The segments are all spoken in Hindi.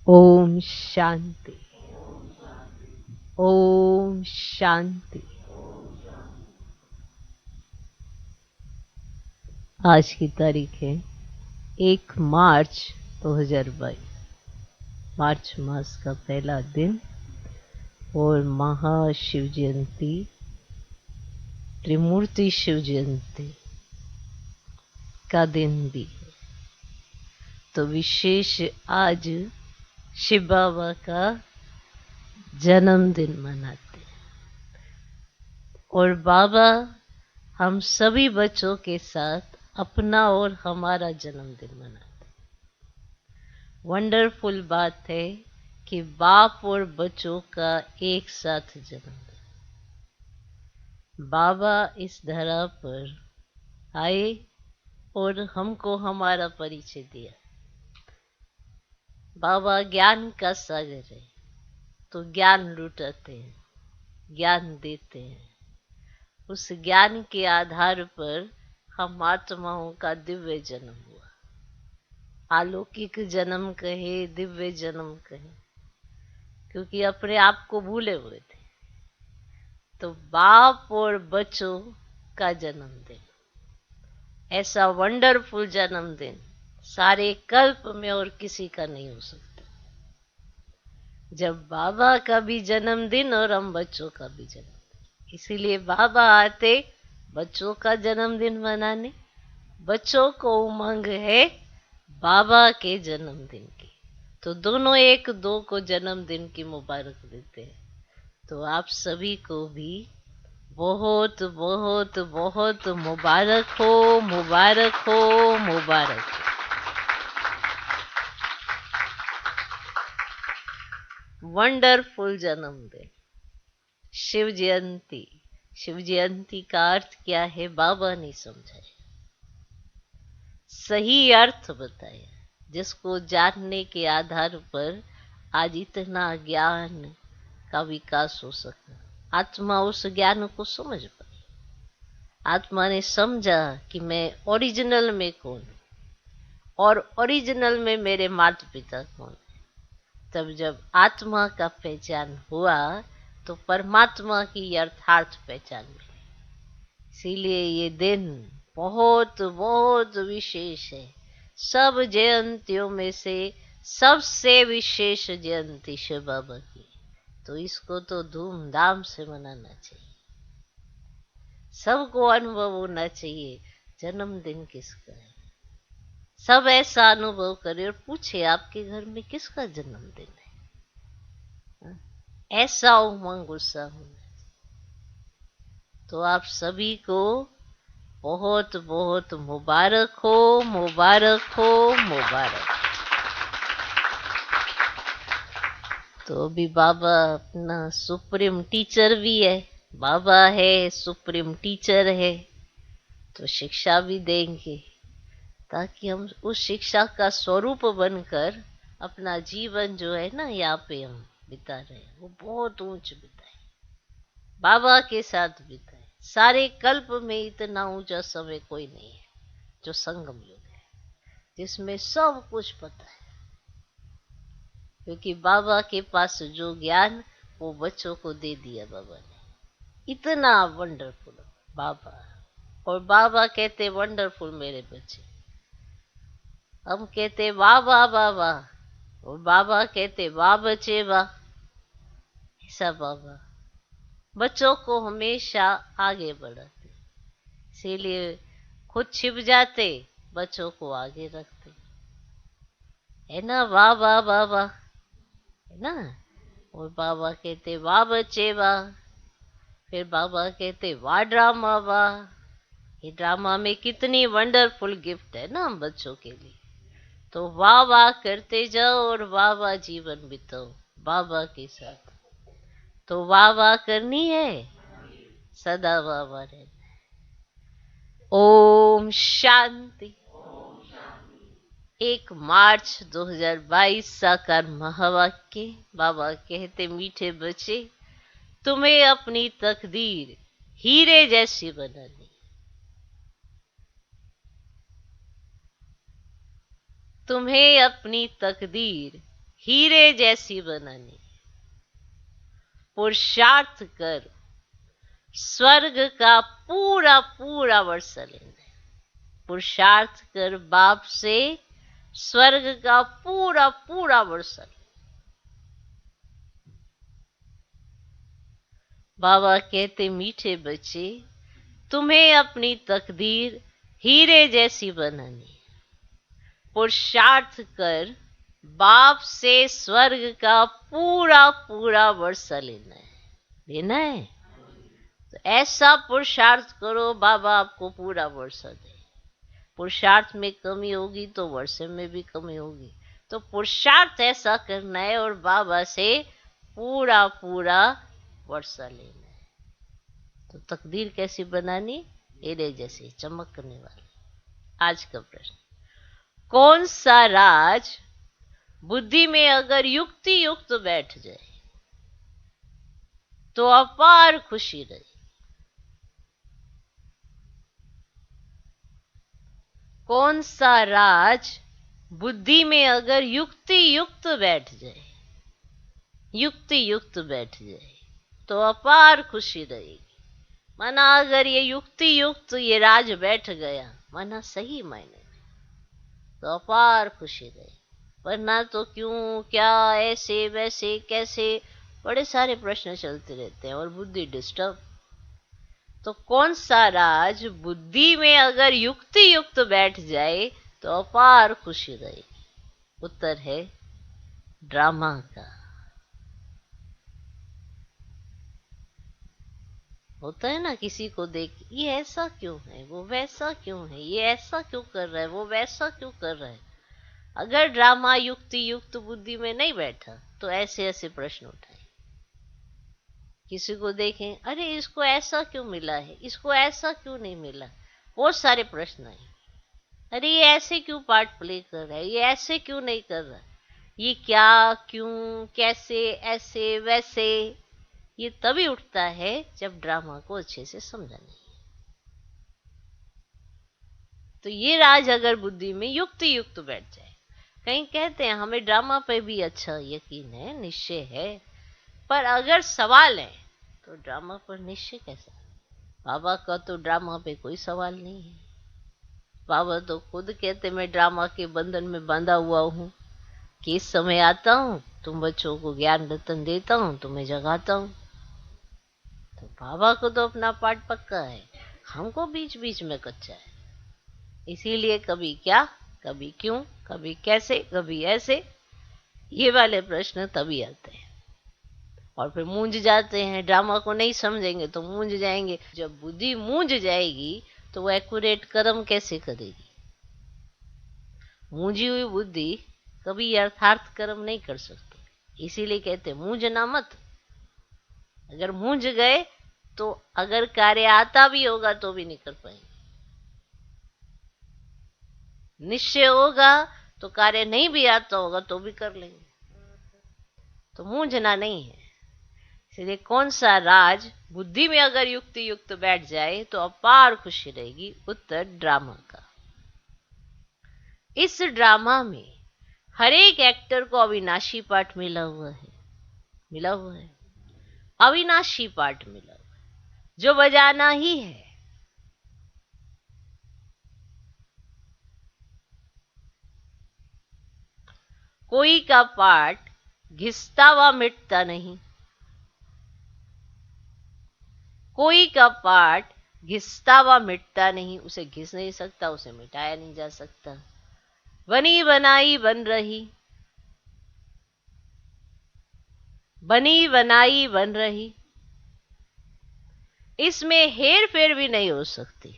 ओम शांति। ओम शांति। आज की तारीख है 1 मार्च 2022, मार्च मास का पहला दिन और महाशिव जयंती, त्रिमूर्ति शिव जयंती का दिन भी है। तो विशेष आज शिव बाबा का जन्मदिन मनाते हैं और बाबा हम सभी बच्चों के साथ अपना और हमारा जन्मदिन मनाते हैं। वंडरफुल बात है कि बाप और बच्चों का एक साथ जन्मदिन। बाबा इस धरा पर आए और हमको हमारा परिचय दिया। बाबा ज्ञान का सागर है, तो ज्ञान लुटाते हैं, ज्ञान देते हैं। उस ज्ञान के आधार पर हम आत्माओं का दिव्य जन्म हुआ। अलौकिक जन्म कहे, दिव्य जन्म कहे, क्योंकि अपने आप को भूले हुए थे। तो बाप और बच्चों का जन्मदिन, ऐसा वंडरफुल जन्मदिन सारे कल्प में और किसी का नहीं हो सकता। जब बाबा का भी जन्मदिन और हम बच्चों का भी जन्मदिन, इसीलिए बाबा आते बच्चों का जन्मदिन मनाने। बच्चों को उमंग है बाबा के जन्मदिन की, तो दोनों एक दो को जन्मदिन की मुबारक देते हैं। तो आप सभी को भी बहुत बहुत बहुत मुबारक हो, मुबारक हो, मुबारक हो। वंडरफुल जन्मदिन, शिव जयंती। शिव जयंती का अर्थ क्या है बाबा ने समझाया, सही अर्थ बताया, जिसको जानने के आधार पर आज इतना ज्ञान का विकास हो सका। आत्मा उस ज्ञान को समझ पाई। आत्मा ने समझा कि मैं ओरिजिनल में कौन हूं और ओरिजिनल में मेरे माता पिता कौन है। तब जब आत्मा का पहचान हुआ तो परमात्मा की यथार्थ पहचान मिली। इसीलिए ये दिन बहुत बहुत विशेष है। सब जयंतियों में से सबसे विशेष जयंती शिव बाबा की, तो इसको तो धूमधाम से मनाना चाहिए। सबको अनुभव होना चाहिए जन्मदिन किसका है। सब ऐसा अनुभव करे और पूछे आपके घर में किसका जन्मदिन है। ऐसा उमंग उत्साह होना चाहिए। तो आप सभी को बहुत बहुत मुबारक हो, मुबारक हो, मुबारक। तो अभी बाबा अपना सुप्रीम टीचर भी है। बाबा है, सुप्रीम टीचर है, तो शिक्षा भी देंगे ताकि हम उस शिक्षा का स्वरूप बनकर अपना जीवन जो है ना यहाँ पे हम बिता रहे हैं वो बहुत ऊंच बिताए, बाबा के साथ बिताए। सारे कल्प में इतना ऊंचा समय कोई नहीं है जो संगम युग है, जिसमें सब कुछ पता है। क्योंकि बाबा के पास जो ज्ञान वो बच्चों को दे दिया बाबा ने। इतना वंडरफुल बाबा। और बाबा कहते वंडरफुल मेरे बच्चे, हम कहते वाह वाह वाह वाह, और बाबा कहते वाह बच्चे वाह। ऐसा बाबा बच्चों को हमेशा आगे बढ़ाते, इसीलिए खुद छिप जाते, बच्चों को आगे रखते, है ना। वाह वाह वाह वाह, है ना। और बाबा कहते वाह बच्चे वाह। फिर बाबा कहते वाह ड्रामा वाह। ये ड्रामा में कितनी वंडरफुल गिफ्ट है ना हम बच्चों के लिए। तो वाह वाह करते जाओ और वाह वाह जीवन बिताओ बाबा के साथ। तो वाह वाह करनी है, सदा वाह वाह रहना है। ओम शांति। 1 मार्च 2022 साकार महावाक्य। बाबा कहते मीठे बच्चे, तुम्हें अपनी तकदीर हीरे जैसी बनानी। तुम्हें अपनी तकदीर हीरे जैसी बनानी। पुरुषार्थ कर स्वर्ग का पूरा पूरा वर्षा लेना है। पुरुषार्थ कर बाप से स्वर्ग का पूरा पूरा वर्षा। बाबा कहते मीठे बच्चे, तुम्हें अपनी तकदीर हीरे जैसी बनानी। पुरुषार्थ कर बाप से स्वर्ग का पूरा पूरा वर्षा लेना है। लेना है तो ऐसा पुरुषार्थ करो बाबा आपको पूरा वर्षा दे। पुरुषार्थ में कमी होगी तो वर्षे में भी कमी होगी, तो पुरुषार्थ ऐसा करना है और बाबा से पूरा पूरा वर्षा लेना है। तो तकदीर कैसी बनानी? हीरे जैसी चमकने वाली। आज का प्रश्न, कौन सा राज बुद्धि में अगर युक्ति युक्त बैठ जाए तो अपार खुशी रहे? कौन सा राज बुद्धि में अगर युक्ति युक्त बैठ जाए, युक्ति युक्त बैठ जाए तो अपार खुशी रहेगी। माना अगर ये युक्ति युक्त ये राज बैठ गया, माना सही मायने में, तो अपार खुशी रहे। वरना तो क्यों, क्या, ऐसे वैसे कैसे, बड़े सारे प्रश्न चलते रहते हैं और बुद्धि डिस्टर्ब। तो कौन सा राज बुद्धि में अगर युक्ति युक्त बैठ जाए तो अपार खुशी रहेगी? उत्तर है ड्रामा का। होता है ना, किसी को देख ये ऐसा क्यों है, वो वैसा क्यों है, ये ऐसा क्यों कर रहा है, वो वैसा क्यों कर रहा है। अगर ड्रामा युक्ति युक्त बुद्धि में नहीं बैठा तो ऐसे ऐसे प्रश्न उठाए। किसी को देखें, अरे इसको ऐसा क्यों मिला है, इसको ऐसा क्यों नहीं मिला, बहुत सारे प्रश्न आए। अरे ये ऐसे क्यों पार्ट प्ले कर रहा है, ये ऐसे क्यों नहीं कर रहा, ये क्या, क्यों, कैसे, ऐसे वैसे। ये तभी उठता है जब ड्रामा को अच्छे से समझा नहीं। तो ये राज अगर बुद्धि में युक्ति युक्त बैठ जाए, कहीं कहते हैं हमें ड्रामा पे भी अच्छा यकीन है, निश्चय है, पर अगर सवाल है तो ड्रामा पर निश्चय कैसा? बाबा का तो ड्रामा पे कोई सवाल नहीं है। बाबा तो खुद कहते मैं ड्रामा के बंधन में बंधा हुआ हूँ, किस समय आता हूँ, तुम बच्चों को ज्ञान रतन देता हूँ, तुम्हें जगाता हूँ। तो बाबा को तो अपना पाठ पक्का है, हमको बीच बीच में कच्चा है। इसीलिए कभी क्या, कभी क्यों, कभी कैसे, कभी ऐसे, ये वाले प्रश्न तभी आते हैं और फिर मूंझ जाते हैं। ड्रामा को नहीं समझेंगे तो मूंझ जाएंगे। जब बुद्धि मूंझ जाएगी तो वो एक्यूरेट कर्म कैसे करेगी? मूंझी हुई बुद्धि कभी यथार्थ कर्म नहीं कर सकती। इसीलिए कहते मूंझना मत। अगर मूंझ गए तो अगर कार्य आता भी होगा तो भी नहीं कर पाएंगे। निश्चय होगा तो कार्य नहीं भी आता होगा तो भी कर लेंगे। तो मूंझना नहीं है। इसलिए कौन सा राज बुद्धि में अगर युक्ति युक्त बैठ जाए तो अपार खुशी रहेगी? उत्तर ड्रामा का। इस ड्रामा में हर एक एक्टर को अविनाशी पाठ मिला हुआ है, मिला हुआ है, अविनाशी पाठ मिला हुआ है जो बजाना ही है। कोई का पाठ घिसता हुआ मिटता नहीं, कोई का पाठ घिसता हुआ मिटता नहीं, उसे घिस नहीं सकता, उसे मिटाया नहीं जा सकता। बनी बनाई बन रही, बनी बनाई बन रही, इसमें हेर फेर भी नहीं हो सकती,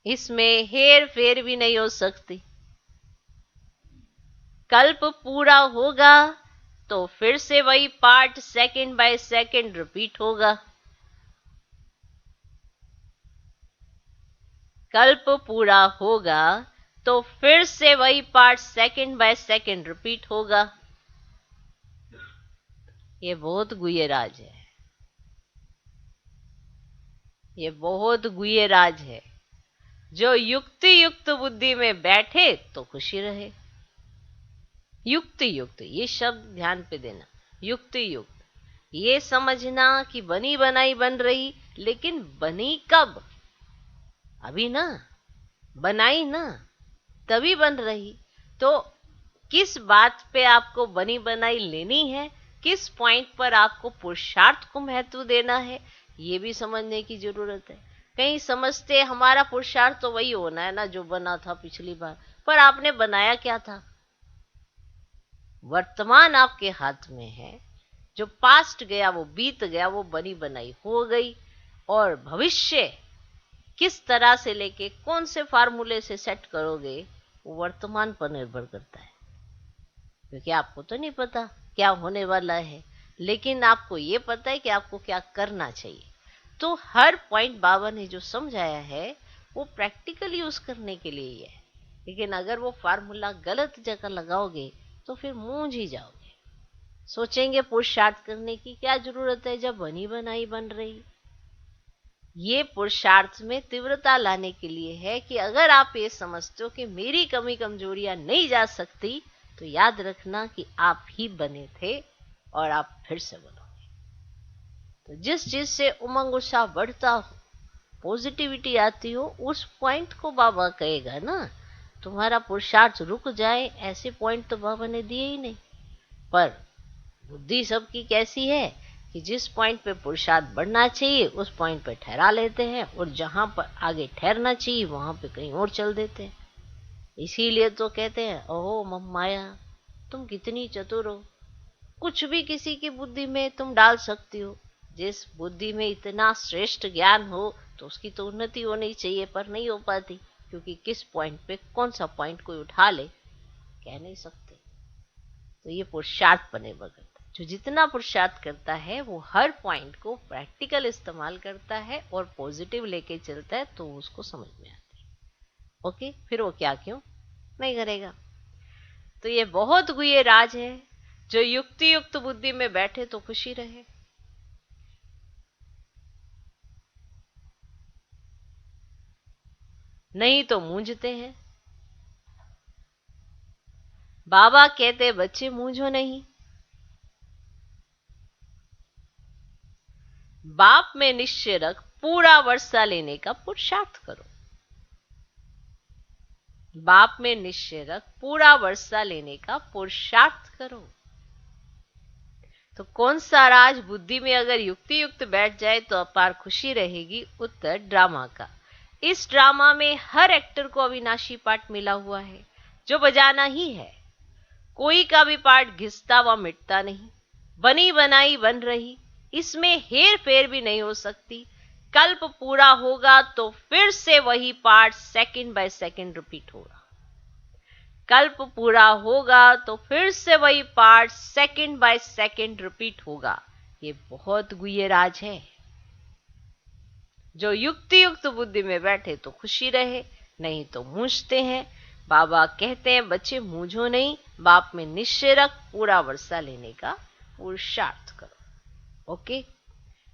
इसमें हेर फेर भी नहीं हो सकती। कल्प पूरा होगा तो फिर से वही part second by second repeat होगा। कल्प पूरा होगा तो फिर से वही part second by second repeat होगा। ये बहुत गुह्य राज है, ये बहुत गुह्य राज है। जो युक्ति युक्त बुद्धि में बैठे तो खुशी रहे। युक्ति युक्त, ये शब्द ध्यान पे देना। युक्ति युक्त, ये समझना कि बनी बनाई बन रही, लेकिन बनी कब? अभी ना, बनाई ना, तभी बन रही। तो किस बात पे आपको बनी बनाई लेनी है, किस पॉइंट पर आपको पुरुषार्थ को महत्व देना है, ये भी समझने की जरूरत है। कहीं समझते हमारा पुरुषार्थ तो वही होना है ना जो बना था पिछली बार, पर आपने बनाया क्या था? वर्तमान आपके हाथ में है, जो पास्ट गया वो बीत गया, वो बनी बनाई हो गई। और भविष्य किस तरह से लेके कौन से फार्मूले से सेट करोगे, वो वर्तमान पर निर्भर करता है। क्योंकि आपको तो नहीं पता क्या होने वाला है, लेकिन आपको ये पता है कि आपको क्या करना चाहिए। तो हर पॉइंट बाबा ने जो समझाया है वो प्रैक्टिकल यूज करने के लिए ही है। लेकिन अगर वो फार्मूला गलत जगह लगाओगे तो फिर मूंझ ही जाओगे। सोचेंगे पुरुषार्थ करने की क्या जरूरत है जब बनी बनाई बन रही। ये पुरुषार्थ में तीव्रता लाने के लिए है कि अगर आप ये समझते हो कि मेरी कमी कमजोरियां नहीं जा सकती, तो याद रखना कि आप ही बने थे और आप फिर से बनोगे। तो जिस चीज से उमंग उत्साह बढ़ता हो, पॉजिटिविटी आती हो, उस पॉइंट को बाबा कहेगा ना। तुम्हारा पुरुषार्थ रुक जाए, ऐसे पॉइंट तो बाबा ने दिए ही नहीं। पर बुद्धि सबकी कैसी है कि जिस पॉइंट पे पुरुषार्थ बढ़ना चाहिए उस पॉइंट पे ठहरा लेते हैं, और जहां पर आगे ठहरना चाहिए वहां पे कहीं और चल देते हैं। इसीलिए तो कहते हैं, ओहो मम माया, तुम कितनी चतुर हो, कुछ भी किसी की बुद्धि में तुम डाल सकती हो। जिस बुद्धि में इतना श्रेष्ठ ज्ञान हो तो उसकी तो उन्नति होनी चाहिए, पर नहीं हो पाती, क्योंकि किस पॉइंट पे कौन सा पॉइंट कोई उठा ले कह नहीं सकते। तो ये पुरुषार्थ पर निर्भर करता है। जो जितना पुरुषार्थ करता है वो हर पॉइंट को प्रैक्टिकल इस्तेमाल करता है और पॉजिटिव लेके चलता है, तो उसको समझ में आती है। ओके, फिर वो क्या क्यों नहीं करेगा। तो ये बहुत गुह्य राज है। जो युक्ति युक्त बुद्धि में बैठे तो खुशी रहे, नहीं तो मूंझते हैं। बाबा कहते बच्चे मूंझो नहीं, बाप में निश्चय रख, पूरा वर्षा लेने का पुरुषार्थ करो। बाप में निश्चय रख, पूरा वर्षा लेने का पुरुषार्थ करो। तो कौन सा राज बुद्धि में अगर युक्ति युक्त बैठ जाए तो अपार खुशी रहेगी। उत्तर ड्रामा का। इस ड्रामा में हर एक्टर को अविनाशी पार्ट मिला हुआ है जो बजाना ही है। कोई का भी पार्ट घिसता व मिटता नहीं, बनी बनाई बन रही, इसमें हेर फेर भी नहीं हो सकती। कल्प पूरा होगा तो फिर से वही part second by second repeat होगा। कल्प पूरा होगा तो फिर से वही part second by second repeat होगा। ये बहुत गुह्य राज है। जो युक्ति युक्त बुद्धि में बैठे तो खुशी रहे, नहीं तो मूंझते हैं। बाबा कहते हैं बच्चे मूंझो नहीं, बाप में निश्चय रख, पूरा वर्षा लेने का पुरुषार्थ करो। ओके,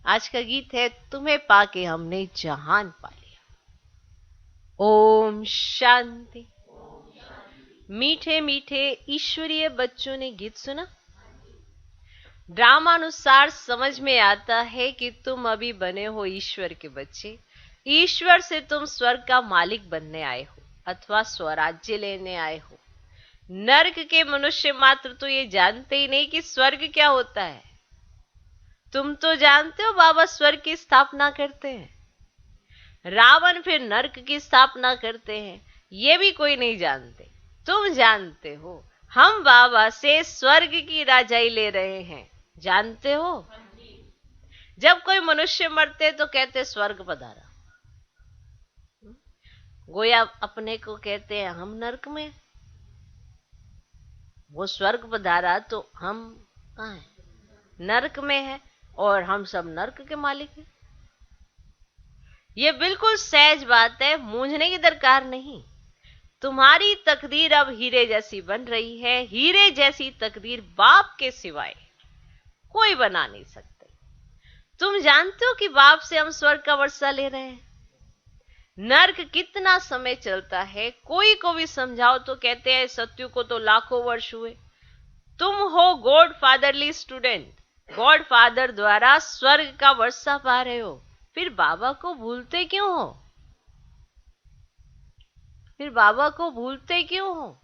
आज का गीत है तुम्हें पाके हमने जहान पा लिया। ओम शांति। मीठे मीठे ईश्वरीय बच्चों ने गीत सुना। ड्रामानुसार समझ में आता है कि तुम अभी बने हो ईश्वर के बच्चे। ईश्वर से तुम स्वर्ग का मालिक बनने आए हो अथवा स्वराज्य लेने आए हो। नर्क के मनुष्य मात्र तो ये जानते ही नहीं कि स्वर्ग क्या होता है। तुम तो जानते हो बाबा स्वर्ग की स्थापना करते हैं, रावण फिर नर्क की स्थापना करते हैं, ये भी कोई नहीं जानते। तुम जानते हो, हम बाबा से स्वर्ग की राजाई ले रहे हैं, जानते हो। जब कोई मनुष्य मरते तो कहते स्वर्ग पधारा, गोया अपने को कहते हैं हम नर्क में, वो स्वर्ग पधारा तो हम कहाँ हैं, नर्क में है, और हम सब नर्क के मालिक हैं। ये बिल्कुल सहज बात है, मूंझने की दरकार नहीं। तुम्हारी तकदीर अब हीरे जैसी बन रही है। हीरे जैसी तकदीर बाप के सिवाय कोई बना नहीं सकते। तुम जानते हो कि बाप से हम स्वर्ग का वर्षा ले रहे हैं। नर्क कितना समय चलता है, कोई को भी समझाओ तो कहते हैं सत्यु को तो लाखों वर्ष हुए। तुम हो God fatherly student, God father द्वारा स्वर्ग का वर्षा पा रहे हो, फिर बाबा को भूलते क्यों हो? फिर बाबा को भूलते क्यों हो?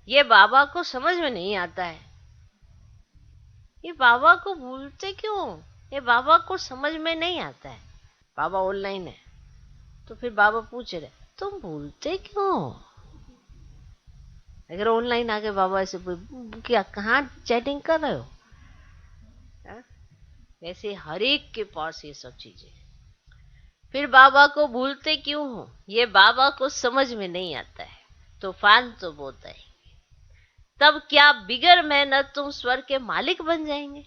ये बाबा को समझ में नहीं आता है। ये बाबा को भूलते क्यों हो? ये बाबा को समझ में नहीं आता है। बाबा ऑनलाइन है तो फिर बाबा पूछ रहे तुम भूलते क्यों हो? अगर ऑनलाइन आके बाबा ऐसे क्या कहाँ चैटिंग कर रहे हो? वैसे हर एक के पास ये सब चीजें। फिर बाबा को भूलते क्यों हो? ये बाबा को समझ में नहीं आता है। तूफान तो बहुत है, तब क्या बिगर मेहनत तुम स्वर्ग के मालिक बन जाएंगे?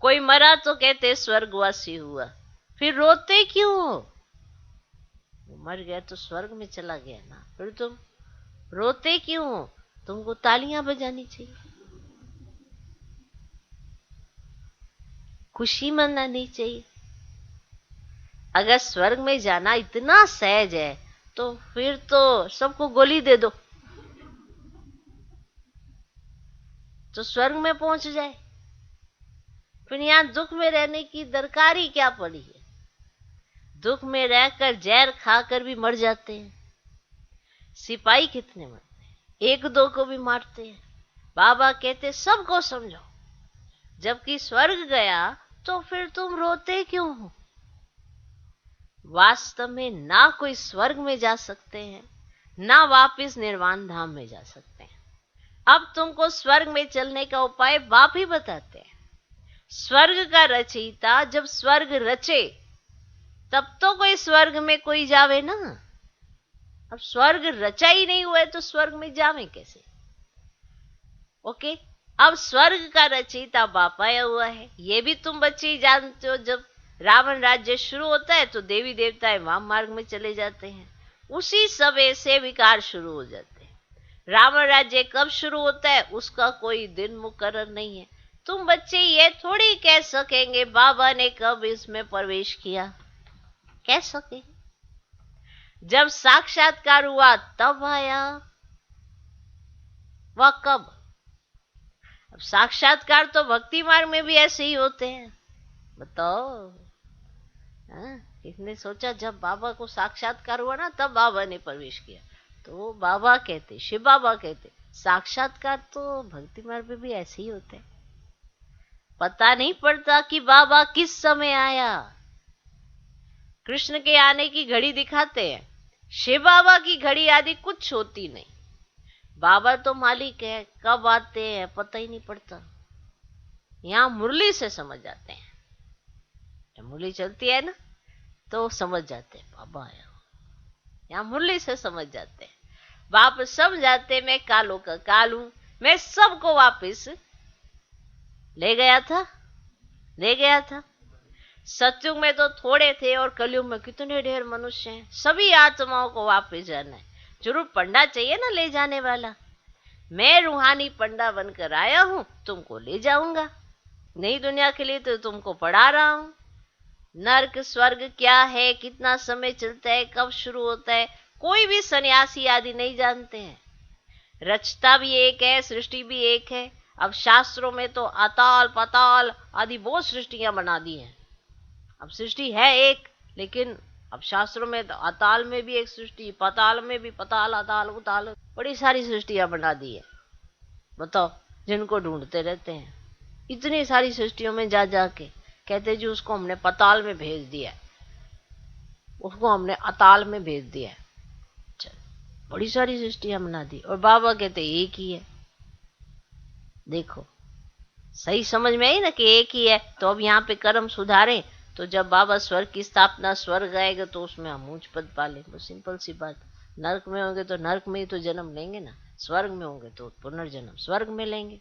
कोई मरा तो कहते स्वर्गवासी हुआ, फिर रोते क्यों हो? मर गया तो स्वर्ग में चला गया ना, फिर तुम रोते क्यों हो? तुमको तालियां बजानी चाहिए, खुशी मनानी चाहिए। अगर स्वर्ग में जाना इतना सहज है तो फिर तो सबको गोली दे दो तो स्वर्ग में पहुंच जाए। फिर यहां दुख में रहने की दरकार ही क्या पड़ी है? दुख में रहकर जहर खाकर भी मर जाते हैं। सिपाही कितने मरते हैं, एक दो को भी मारते हैं। बाबा कहते सबको समझो, जबकि स्वर्ग गया तो फिर तुम रोते क्यों हो? वास्तव में ना कोई स्वर्ग में जा सकते हैं, ना वापिस निर्वाण धाम में जा सकते हैं। अब तुमको स्वर्ग में चलने का उपाय बाप ही बताते हैं। स्वर्ग का रचयिता जब स्वर्ग रचे तब तो कोई स्वर्ग में कोई जावे ना। अब स्वर्ग रचा ही नहीं हुआ है तो स्वर्ग में जावे कैसे? ओके, अब स्वर्ग का रचयिता बाप आया हुआ है, ये भी तुम बच्चे ही जानते हो। जब रावण राज्य शुरू होता है तो देवी देवता वाम मार्ग में चले जाते हैं, उसी समय से विकार शुरू हो जाते हैं। रावण राज्य कब शुरू होता है उसका कोई दिन मुकर्रर नहीं है। तुम बच्चे ये थोड़ी कह सकेंगे बाबा ने कब इसमें प्रवेश किया, कह सके? जब साक्षात्कार हुआ तब आया, वह कब? अब साक्षात्कार तो भक्ति मार्ग में भी ऐसे ही होते हैं, बताओ। किसने सोचा जब बाबा को साक्षात्कार हुआ ना तब बाबा ने प्रवेश किया? तो बाबा कहते, शिव बाबा कहते साक्षात्कार तो भक्ति मार्ग में भी ऐसे ही होते हैं। पता नहीं पड़ता कि बाबा किस समय आया। कृष्ण के आने की घड़ी दिखाते हैं, शिव बाबा की घड़ी आदि कुछ होती नहीं। बाबा तो मालिक है, कब आते हैं पता ही नहीं पड़ता। यहां मुरली से समझ जाते हैं, जब मुरली चलती है ना तो समझ जाते हैं बाबा आया। यहां मुरली से समझ जाते हैं, वापस समझ जाते मैं कालों का काल हूं, मैं सबको वापस ले गया था, ले गया था। सतयुग में तो थोड़े थे और कलयुग में कितने ढेर मनुष्य हैं। सभी आत्माओं को वापस जाना है, जरूर पंडा चाहिए ना ले जाने वाला। मैं रूहानी पंडा बनकर आया हूं, तुमको ले जाऊंगा नई दुनिया के लिए, तो तुमको पढ़ा रहा हूं। नर्क स्वर्ग क्या है, कितना समय चलता है, कब शुरू होता है, कोई भी सन्यासी आदि नहीं जानते हैं। रचता भी एक है, सृष्टि भी एक है। अब शास्त्रों में तो अताल पताल आदि बहुत सृष्टियां बना दी हैं। अब सृष्टि है एक, लेकिन अब शास्त्रों में तो अताल में भी एक सृष्टि, पताल में भी, पताल अताल उताल, बड़ी सारी सृष्टियां बना दी है। बताओ, जिनको ढूंढते रहते हैं इतनी सारी सृष्टियों में जा जाके कहते जी उसको हमने पताल में भेज दिया, उसको हमने अताल में भेज दिया। बड़ी सारी सृष्टियां बना दी और बाबा कहते एक ही है। देखो सही समझ में आई ना कि एक ही है। तो अब यहाँ पे कर्म सुधारे तो जब बाबा स्वर्ग की स्थापना, स्वर्ग आएगा तो उसमें हम ऊंच पद पाले। बस सिंपल सी बात। नरक में होंगे तो नरक में ही तो जन्म लेंगे ना, स्वर्ग में होंगे तो पुनर्जन्म स्वर्ग में लेंगे।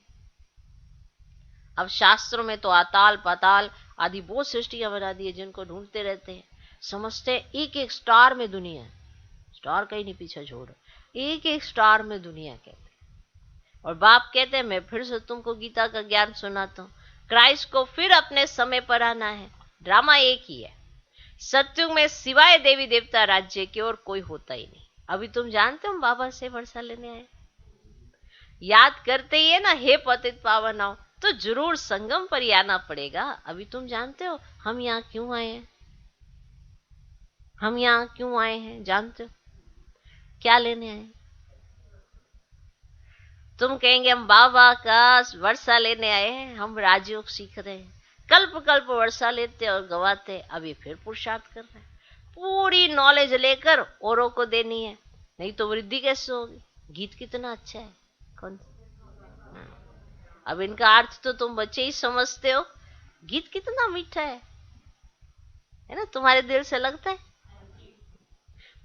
अब शास्त्रों में तो अताल पताल आदि बहुत सृष्टियां बना दी है, जिनको ढूंढते रहते हैं। समझते एक एक स्टार में दुनिया, स्टार कहीं नहीं पीछे छोड़, एक एक स्टार में दुनिया कहते हैं। और बाप कहते हैं मैं फिर से तुमको गीता का ज्ञान सुनाता हूँ। क्राइस्ट को फिर अपने समय पर आना है, ड्रामा एक ही है। सत्युग में सिवाय देवी देवता राज्य के और कोई होता ही नहीं। अभी तुम जानते हो हम बाबा से वर्षा लेने आए, याद करते ही है ना, हे पतित पावन आओ, तो जरूर संगम पर ही आना पड़ेगा। अभी तुम जानते हो हम यहाँ क्यों आए हैं, हम यहाँ क्यों आए हैं, जानते हो क्या लेने आए? तुम कहेंगे हम बाबा का वर्षा लेने आए हैं, हम राजयोग सीख रहे हैं। कल्प कल्प वर्षा लेते और गवाते, अभी फिर पुरुषार्थ कर रहे हैं, पूरी नॉलेज लेकर औरों को देनी है, नहीं तो वृद्धि कैसे होगी। गीत कितना अच्छा है, कौन? अब इनका अर्थ तो तुम बच्चे ही समझते हो, गीत कितना मीठा है ना, तुम्हारे दिल से लगता है।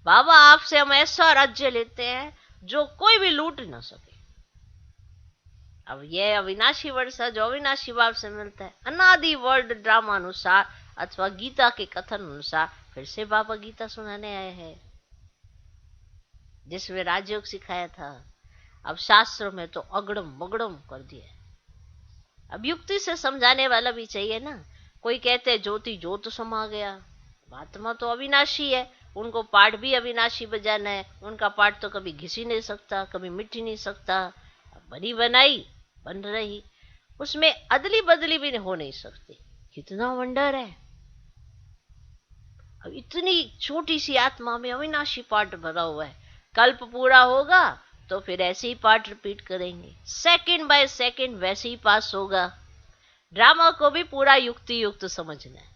बाबा आपसे हम ऐसा राज्य लेते हैं जो कोई भी लूट ना सके। अब ये अविनाशी वर्षा जो अविनाशी भाव से मिलता है, अनादि वर्ल्ड ड्रामा अनुसार अथवा गीता के कथन अनुसार फिर से बाबा गीता सुनाने आए हैं, जिसमें राजयोग सिखाया था। अब शास्त्रों में तो अगड़म बगड़म कर दिया। अब युक्ति से समझाने वाला भी चाहिए ना। कोई कहते हैं ज्योति ज्योत समा गया, आत्मा तो अविनाशी है, उनको पाठ भी अविनाशी बजाना है, उनका पाठ तो कभी घिस ही नहीं सकता, कभी मिट ही नहीं सकता। बनी बनाई बन रही, उसमें अदली बदली भी हो नहीं सकती। कितना वंडर है। अब इतनी छोटी सी आत्मा में अविनाशी पाठ भरा हुआ है, कल्प पूरा होगा तो फिर ऐसे ही पाठ रिपीट करेंगे, सेकंड बाय सेकंड वैसे ही पास होगा। ड्रामा को भी पूरा युक्ति युक्त समझना है,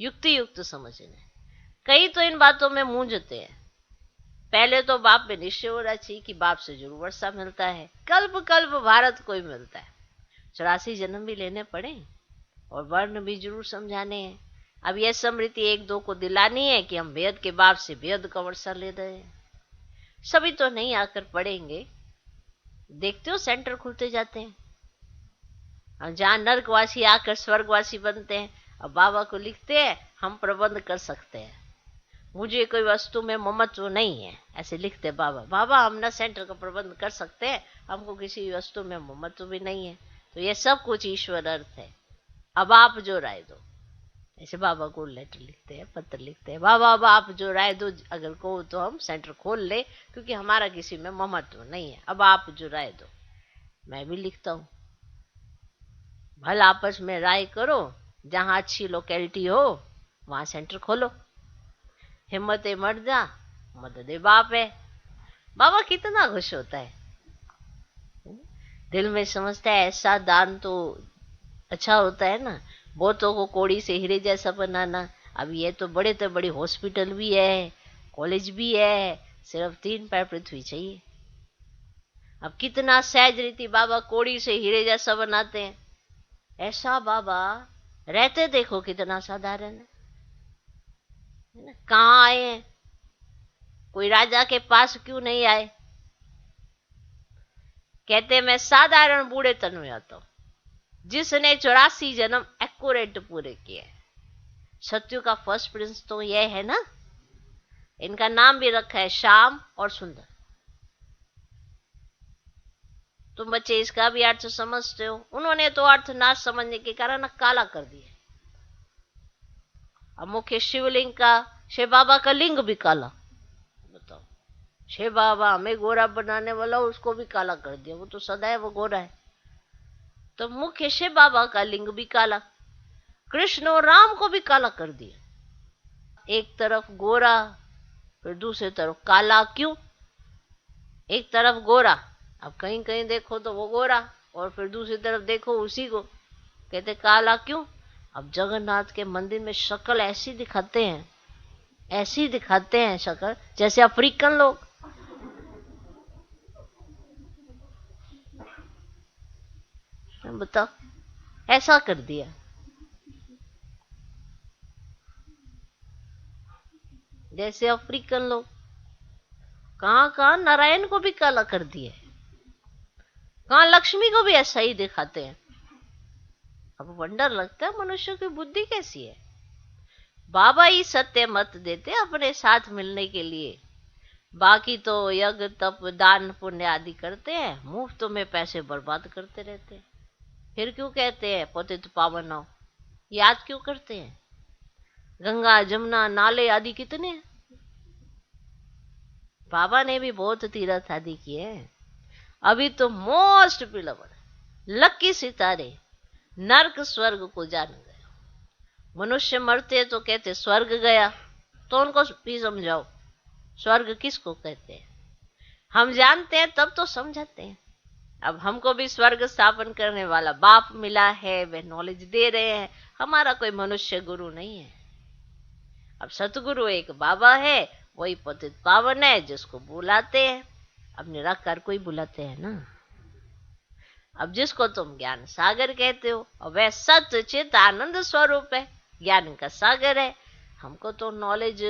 युक्ति युक्त समझना है। कई तो इन बातों में मूंझते हैं। पहले तो बाप में निश्चय हो रहा चाहिए कि बाप से जरूर वर्षा मिलता है, कल्प कल्प भारत को ही मिलता है, 84 जन्म भी लेने पड़े और वर्ण भी जरूर समझाने हैं। अब यह स्मृति एक दो को दिलानी है कि हम वेद के बाप से वेद का वर्षा ले रहे हैं। सभी तो नहीं आकर पढ़ेंगे, देखते हो सेंटर खुलते जाते हैं, अब जहां नर्कवासी आकर स्वर्गवासी बनते हैं। अब बाबा को लिखते हैं हम प्रबंध कर सकते हैं, मुझे कोई वस्तु में ममत्व नहीं है, ऐसे लिखते बाबा। बाबा हम ना सेंटर का प्रबंध कर सकते हैं, हमको किसी वस्तु में ममत्व भी नहीं है। तो ये सब कुछ ईश्वर अर्थ है, अब आप जो राय दो। ऐसे बाबा को लेटर लिखते हैं, पत्र लिखते हैं, बाबा अब आप जो राय दो, अगर कहो तो हम सेंटर खोल ले, क्योंकि हमारा किसी में ममत्व नहीं है, अब आप जो राय दो। मैं भी लिखता हूँ, भल आपस में राय करो, जहां अच्छी लोकेलिटी हो वहां सेंटर खोलो। हिम्मत मर्दा मदद बाप है। बाबा कितना खुश होता है, दिल में समझता है ऐसा दान तो अच्छा होता है ना, बहुतों को कोड़ी से हीरे जैसा बनाना। अब ये तो बड़े तो बड़ी हॉस्पिटल भी है, कॉलेज भी है, सिर्फ 3 पैर पृथ्वी चाहिए। अब कितना सहज रीति बाबा कोड़ी से हीरे जैसा बनाते हैं। ऐसा बाबा रहते देखो कितना साधारण है ना। कहाँ आए हैं, कोई राजा के पास क्यों नहीं आए। कहते मैं साधारण बूढ़े तन में आता हूं, जिसने 84 जन्म एक्यूरेट पूरे किए। सत्यु का फर्स्ट प्रिंस तो यह है ना, इनका नाम भी रखा है श्याम और सुंदर। तुम बच्चे इसका भी अर्थ समझते हो, उन्होंने तो अर्थ ना समझने के कारण काला कर दिया। अब मुख्य शिवलिंग का, शिव बाबा का लिंग भी काला, बताओ। शिव बाबा हमें गोरा बनाने वाला उसको भी काला कर दिया, वो तो सदैव वो गोरा है। तो मुख्य शिव बाबा का लिंग भी काला, कृष्ण और राम को भी काला कर दिया। एक तरफ गोरा फिर दूसरी तरफ काला, क्यों? एक तरफ गोरा, अब कहीं कहीं देखो तो वो गोरा, और फिर दूसरी तरफ देखो उसी को कहते काला, क्यों? अब जगन्नाथ के मंदिर में शक्ल ऐसी दिखाते हैं, ऐसी दिखाते हैं शक्ल जैसे अफ्रीकन लोग। बताओ, ऐसा कर दिया। जैसे अफ्रीकन लोग, कहां कहां नारायण को भी काला कर दिया, कहां लक्ष्मी को भी ऐसा ही दिखाते हैं। अब वंडर लगता है मनुष्य की बुद्धि कैसी है। बाबा ही सत्य मत देते अपने साथ मिलने के लिए, बाकी तो यज्ञ तप दान पुण्य आदि करते हैं, मुफ्त में पैसे बर्बाद करते रहते हैं। फिर क्यों कहते हैं पतित पावन हो, याद क्यों करते हैं? गंगा जमुना नाले आदि कितने हैं। बाबा ने भी बहुत तीर्थ आदि किए हैं। अभी तो मोस्ट बिलवड लकी सितारे नर्क स्वर्ग को जान गए। मनुष्य मरते तो कहते स्वर्ग गया, तो उनको भी समझाओ स्वर्ग किसको कहते हैं। हम जानते हैं तब तो समझाते हैं। अब हमको भी स्वर्ग स्थापन करने वाला बाप मिला है, वे नॉलेज दे रहे हैं। हमारा कोई मनुष्य गुरु नहीं है। अब सतगुरु एक बाबा है, वही पतित पावन है जिसको बुलाते हैं। अब निराकार को ही बुलाते हैं ना। अब जिसको तुम ज्ञान सागर कहते हो, और वह सत्य चित आनंद स्वरूप है, ज्ञान का सागर है। हमको तो नॉलेज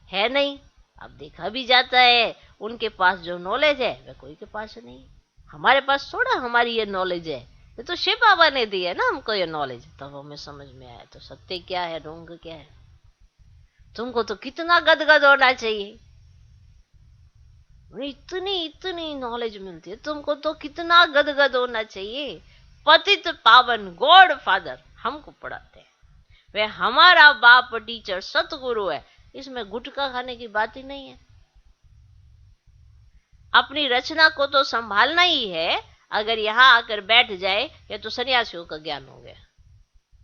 है नहीं। अब देखा भी जाता है उनके पास जो नॉलेज है वह कोई के पास नहीं। हमारे पास थोड़ा हमारी ये नॉलेज है, ये तो शिव बाबा ने दी है ना हमको ये नॉलेज, तब हमें समझ में आया तो सत्य क्या है ढोंग क्या है। तुमको तो कितना गदगद होना चाहिए, इतनी इतनी नॉलेज मिलती है तुमको, तो कितना गदगद होना चाहिए। पतित पावन गॉड फादर हमको पढ़ाते हैं, वे हमारा बाप टीचर सतगुरु है। इसमें गुटखा खाने की बात ही नहीं है। अपनी रचना को तो संभालना ही है। अगर यहां आकर बैठ जाए ये तो सन्यासियों का ज्ञान हो गया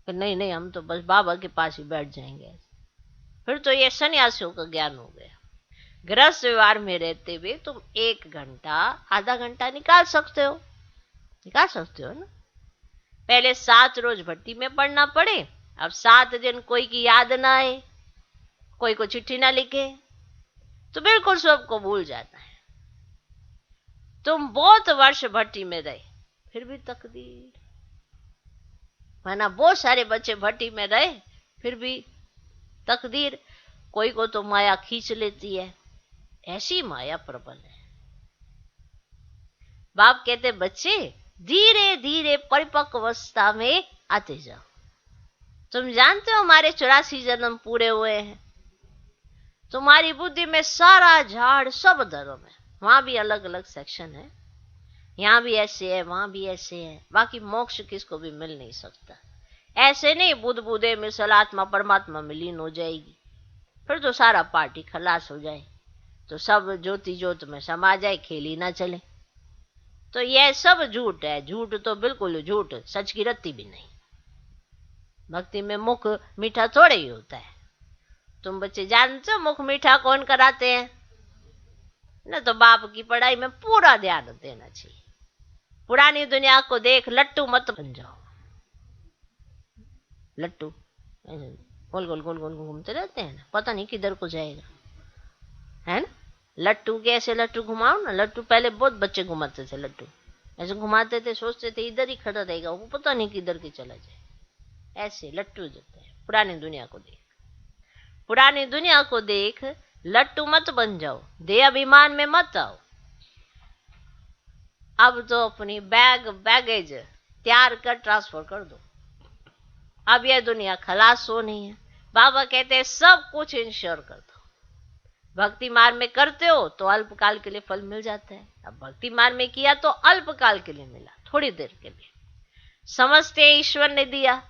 कि नहीं नहीं हम तो बस बाबा के पास ही बैठ जाएंगे, फिर तो ये सन्यासियों का ज्ञान हो गया। गृहस्थ व्यवहार में रहते हुए तुम 1 घंटा आधा घंटा निकाल सकते हो, निकाल सकते हो ना। पहले 7 रोज भट्टी में पढ़ना पड़े, अब 7 दिन कोई की याद ना आए, कोई को चिट्ठी ना लिखे, तो बिल्कुल सबको भूल जाता है। तुम बहुत वर्ष भट्टी में रहे, फिर भी तकदीर, माना बहुत सारे बच्चे भट्टी में रहे फिर भी तकदीर, कोई को तो माया खींच लेती है। ऐसी माया प्रबल है। बाप कहते बच्चे धीरे धीरे परिपक्व अवस्था में आते जाओ। तुम जानते हो हमारे 84 जन्म पूरे हुए हैं। तुम्हारी बुद्धि में सारा झाड़ सब धर्म है, वहां भी अलग अलग सेक्शन है, यहां भी ऐसे है वहां भी ऐसे है। बाकी मोक्ष किसको भी मिल नहीं सकता। ऐसे नहीं बुद्ध बुद्धे में सलात्मा परमात्मा में लीन हो जाएगी, फिर तो सारा पार्टी खलास हो जाए, तो सब ज्योति ज्योत में समा जाए, खेल ही ना चले। तो यह सब झूठ है। झूठ तो बिल्कुल झूठ, सच की रत्ती भी नहीं। भक्ति में मुख मीठा थोड़े ही होता है। तुम बच्चे जानते हो मुख मीठा कौन कराते हैं न, तो बाप की पढ़ाई में पूरा ध्यान देना चाहिए। पुरानी दुनिया को देख लट्टू मत बन जाओ। लट्टू गोल गोल गोल गोल घूमते रहते हैं ना, पता नहीं किधर को जाएगा, है ना। लट्टू के ऐसे लट्टू घुमाओ ना। लट्टू पहले बहुत बच्चे घुमाते थे, लट्टू ऐसे घुमाते थे, सोचते थे इधर ही खड़ा रहेगा, वो पता नहीं किधर के चला जाए। ऐसे लट्टू जाते हैं। पुरानी दुनिया को देख, पुरानी दुनिया को देख, लट्टू मत बन जाओ, दे अभिमान में मत आओ। अब तो अपनी बैगेज तैयार कर ट्रांसफर कर दो। अब यह दुनिया खलास हो नहीं है। बाबा कहते हैं सब कुछ इंश्योर कर दो। भक्ति मार्ग में करते हो तो अल्पकाल के लिए फल मिल जाता है। अब भक्ति मार्ग में किया तो अल्पकाल के लिए मिला, थोड़ी देर के लिए। समझते ईश्वर ने दिया,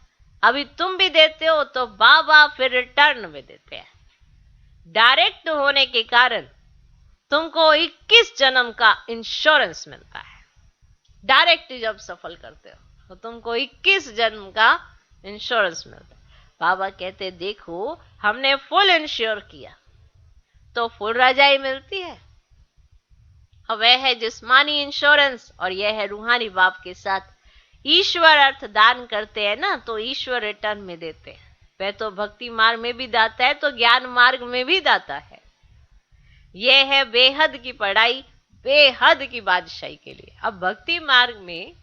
अभी तुम भी देते हो तो बाबा फिर रिटर्न में देते हैं। डायरेक्ट होने के कारण तुमको 21 जन्म का इंश्योरेंस मिलता है। डायरेक्ट जब सफल करते हो तो तुमको 21 जन्म का इंश्योरेंस मिलता है। बाबा कहते देखो हमने फुल इंश्योर किया तो फुल रजाई मिलती है। वह है जिस्मानी इंश्योरेंस और यह है रूहानी बाप के साथ। ईश्वर अर्थ दान करते हैं ना, तो ईश्वर रिटर्न में देते हैं। वह तो भक्ति मार्ग में भी दाता है तो ज्ञान मार्ग में भी दाता है। यह है बेहद की पढ़ाई, बेहद की बादशाही के लिए। अब भक्ति मार्ग में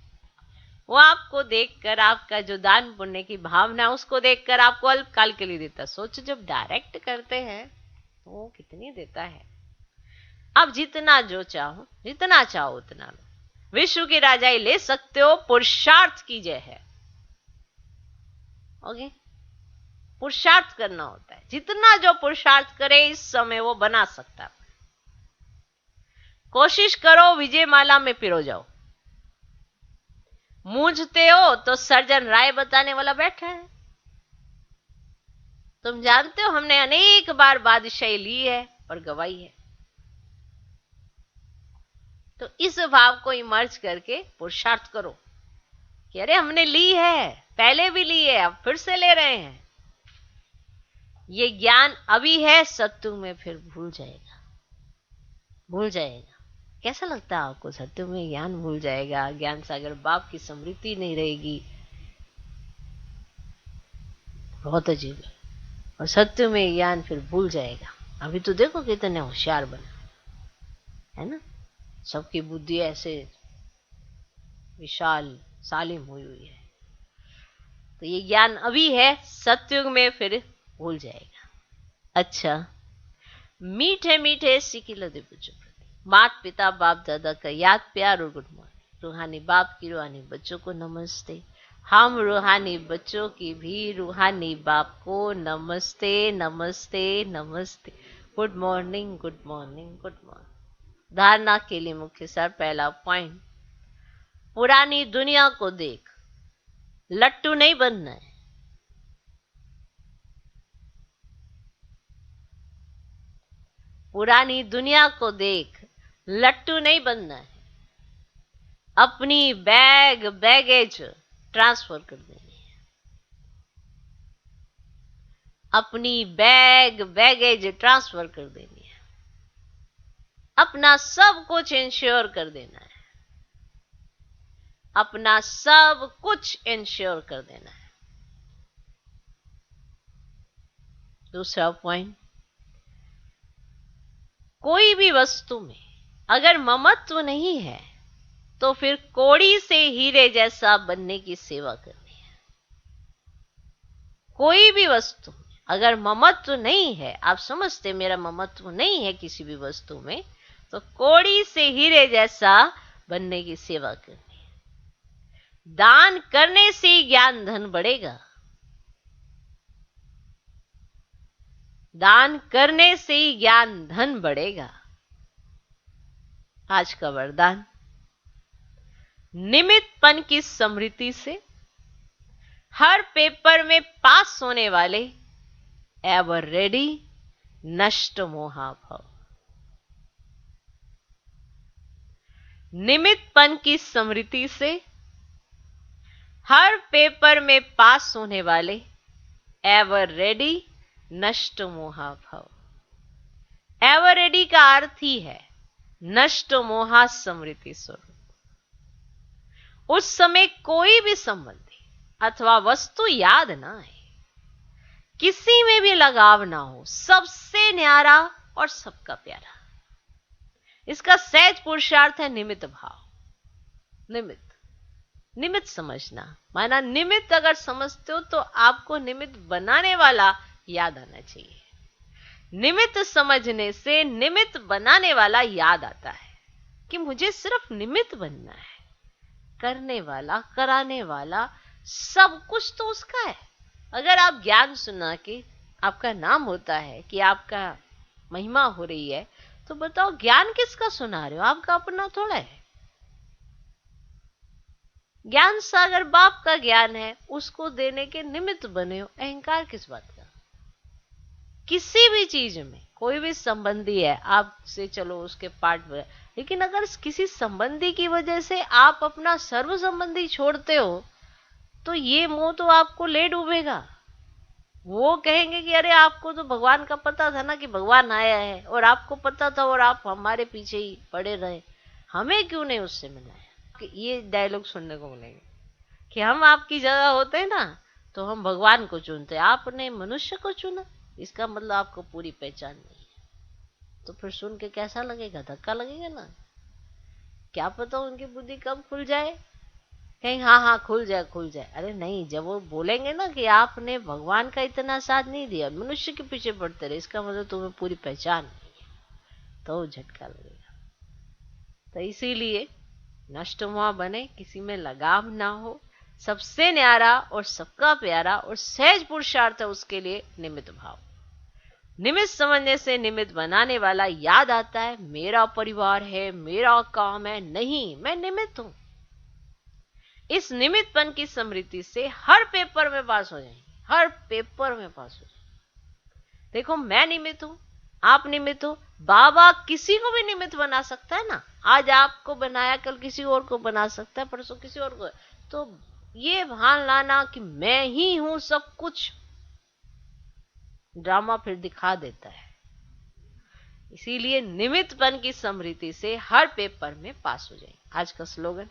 वो आपको देखकर, आपका जो दान पुण्य की भावना उसको देखकर आपको अल्पकाल के लिए देता। सोचो जब डायरेक्ट करते हैं तो वो कितनी देता है। अब जितना जो चाहो, जितना चाहो उतना लो। विश्व की राजाई ले सकते हो, पुरुषार्थ की जय है। ओके, पुरुषार्थ करना होता है। जितना जो पुरुषार्थ करे इस समय वो बना सकता है। कोशिश करो विजय माला में पिरो जाओ। मूझते हो तो सर्जन राय बताने वाला बैठा है। तुम जानते हो हमने अनेक बार बादशाही ली है और गवाई है। तो इस भाव को इमर्ज करके पुरुषार्थ करो कि अरे हमने ली है, पहले भी ली है, अब फिर से ले रहे हैं। ये ज्ञान अभी है, सत्युग में फिर भूल जाएगा, भूल जाएगा। कैसा लगता है आपको? सत्युग में ज्ञान भूल जाएगा, ज्ञान सागर बाप की स्मृति नहीं रहेगी, बहुत अजीब है। और सत्य में ज्ञान फिर भूल जाएगा। अभी तो देखो कितने होशियार बना है ना, सबकी बुद्धि ऐसे विशाल सालिम हुई हुई है। तो ये ज्ञान अभी है, सत्युग में फिर भूल जाएगा। अच्छा, मीठे मीठे सिकिलो दे बच्चों प्रति माता पिता बाप दादा का याद प्यार और गुड मॉर्निंग। रूहानी बाप की रूहानी बच्चों को नमस्ते। हम रूहानी बच्चों की भी रूहानी बाप को नमस्ते नमस्ते नमस्ते। Good morning good morning good morning. धारणा के लिए मुख्य सार। पहला पॉइंट, पुरानी दुनिया को देख, लट्टू नहीं बनना है। पुरानी दुनिया को देख, लट्टू नहीं बनना है। अपनी बैगेज ट्रांसफर कर देनी है। अपनी बैगेज ट्रांसफर कर देनी है। अपना सब कुछ इंश्योर कर देना है। अपना सब कुछ इंश्योर कर देना है। दूसरा पॉइंट, कोई भी वस्तु में अगर ममत्व नहीं है तो फिर कोड़ी से हीरे जैसा बनने की सेवा करनी है। कोई भी वस्तु में अगर ममत्व नहीं है, आप समझते मेरा ममत्व नहीं है किसी भी वस्तु में, तो कोड़ी से हीरे जैसा बनने की सेवा करनी है। दान करने से ज्ञान धन बढ़ेगा। दान करने से ही ज्ञान धन बढ़ेगा। आज का वरदान, निमित्तपन की स्मृति से हर पेपर में पास होने वाले एवर रेडी नष्ट मोहाभाव। निमित्तपन की स्मृति से हर पेपर में पास होने वाले एवर रेडी नष्ट मोहाभाव। एवर रेडी का अर्थ ही है नष्ट मोहा स्मृति स्वरूप। उस समय कोई भी संबंधी अथवा वस्तु याद ना आए, किसी में भी लगाव ना हो, सबसे न्यारा और सबका प्यारा। इसका सहज पुरुषार्थ है निमित्त भाव। निमित्त समझना, माना निमित्त अगर समझते हो तो आपको निमित्त बनाने वाला याद आना चाहिए। निमित्त समझने से निमित्त बनाने वाला याद आता है कि मुझे सिर्फ निमित्त बनना है। करने वाला, कराने वाला, सब कुछ तो उसका है। अगर आप ज्ञान सुना के आपका नाम होता है कि आपका महिमा हो रही है, तो बताओ ज्ञान किसका सुना रहे हो? आपका अपना थोड़ा है। ज्ञान सागर बाप का ज्ञान है, उसको देने के निमित्त बने हो। अहंकार किस बात का? किसी भी चीज में कोई भी संबंधी है आपसे, चलो उसके पार्ट में, लेकिन अगर किसी संबंधी की वजह से आप अपना सर्व संबंधी छोड़ते हो, तो ये मोह तो आपको ले डूबेगा। वो कहेंगे कि अरे आपको तो भगवान का पता था ना कि भगवान आया है, और आपको पता था और आप हमारे पीछे ही पड़े रहे, हमें क्यों नहीं उससे मिलाया। ये डायलॉग सुनने को मिलेंगे कि हम आपकी जगह होते ना तो हम भगवान को चुनते, आपने मनुष्य को चुना, इसका मतलब आपको पूरी पहचान नहीं है। तो फिर सुन के कैसा लगेगा? धक्का लगेगा ना। क्या पता उनकी बुद्धि कब खुल जाए, कहीं हाँ हाँ खुल जाए खुल जाए। अरे नहीं, जब वो बोलेंगे ना कि आपने भगवान का इतना साथ नहीं दिया, मनुष्य के पीछे पड़ते रहे, इसका मतलब तुम्हें पूरी पहचान नहीं है, तो झटका लगेगा। तो इसीलिए नष्ट मोह बने, किसी में लगाव ना हो, सबसे न्यारा और सबका प्यारा और सहज पुरुषार्थ है उसके लिए निमित्त भाव। निमित्त समझने से निमित्त बनाने वाला याद आता है, मेरा परिवार है, मेरा काम है, नहीं, मैं निमित्त हूं। इस निमित्तपन की स्मृति से हर पेपर में पास हो जाएंगे, हर पेपर में पास हो जाएंगे। देखो मैं निमित्त हूं, आप निमित्त हो, बाबा किसी को भी निमित्त बना सकता है ना। आज आपको बनाया, कल किसी और को बना सकता है, परसों किसी और को। तो ये भान लाना कि मैं ही हूं सब कुछ, ड्रामा फिर दिखा देता है। इसीलिए निमित्तपन की समृद्धि से हर पेपर में पास हो जाएंगे। आज का स्लोगन,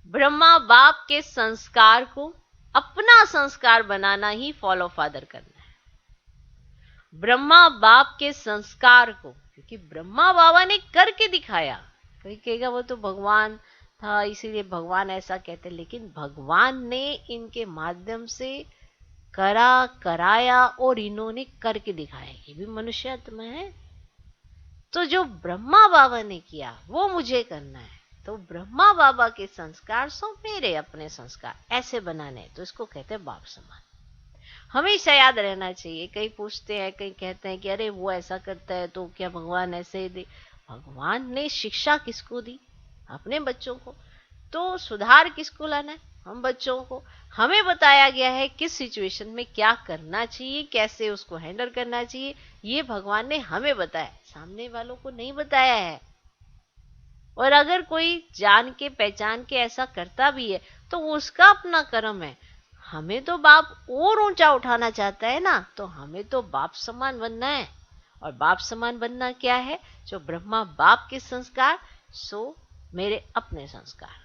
ब्रह्मा बाप के संस्कार को अपना संस्कार बनाना ही फॉलो फादर करना है। ब्रह्मा बाप के संस्कार को, क्योंकि ब्रह्मा बाबा ने करके दिखाया। कोई कहेगा वो तो भगवान था इसीलिए भगवान ऐसा कहते, लेकिन भगवान ने इनके माध्यम से करा, कराया और इन्होंने करके दिखाया। ये भी मनुष्यत्व है। तो जो ब्रह्मा बाबा ने किया वो मुझे करना है। तो ब्रह्मा बाबा के संस्कार सो मेरे अपने संस्कार ऐसे बनाने हैं। तो इसको कहते हैं बाप समान। हमेशा याद रहना चाहिए। कई पूछते हैं, कई कहते हैं कि अरे वो ऐसा करता है तो क्या भगवान ऐसे ही दे। भगवान ने शिक्षा किसको दी? अपने बच्चों को। तो सुधार किसको लाना है? हम बच्चों को। हमें बताया गया है किस सिचुएशन में क्या करना चाहिए, कैसे उसको हैंडल करना चाहिए, ये भगवान ने हमें बताया, सामने वालों को नहीं बताया है। और अगर कोई जान के पहचान के ऐसा करता भी है तो उसका अपना कर्म है। हमें तो बाप और ऊंचा उठाना चाहता है ना, तो हमें तो बाप समान बनना है। और बाप समान बनना क्या है? जो ब्रह्मा बाप के संस्कार सो मेरे अपने संस्कार।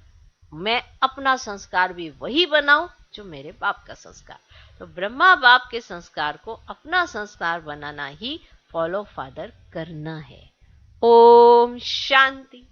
मैं अपना संस्कार भी वही बनाऊं जो मेरे बाप का संस्कार। तो ब्रह्मा बाप के संस्कार को अपना संस्कार बनाना ही फॉलो फादर करना है। ओम शांति।